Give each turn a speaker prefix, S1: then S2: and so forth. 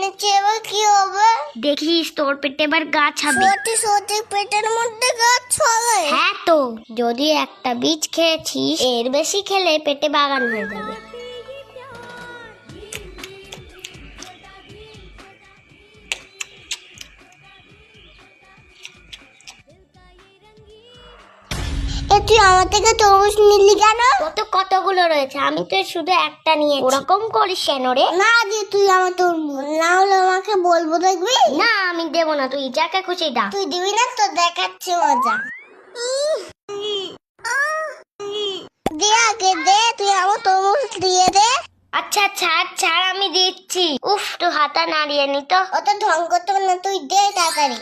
S1: নিচ্ছি, এবার কি হবে?
S2: দেখিস তোর পেটে এবার গাছ হবে।
S1: সত্যি সত্যি পেটের মধ্যে গাছ হবে?
S2: হ্যাঁ তো, যদি একটা বীজ খেয়েছিস, এর বেশি খেলে পেটে বাগান হয়ে যাবে।
S1: তুই আমার থেকে তরমুজ নিলি কেন?
S2: কত কতগুলো রয়েছে, আমি তো শুধু একটা নিয়েছি। ওরকম করিস কেন রে?
S1: না যে তুই আমার তরমুজ না হলে আমাকে বলবো, দেখবি?
S2: না আমি দেবো না, তুই যাকে খুশি ডাক।
S1: তুই দিবি না তো, দেখাচ্ছি মজা। দে আগে দে, তুই আমার তরমুজ দিয়ে দে।
S2: আচ্ছা ছাড় ছাড়, আমি দিচ্ছি। উফ, তুই হাতা নাড়িয়ে নি তো।
S1: অত ঢং করতে হবে না, তুই দে তাড়াতাড়ি।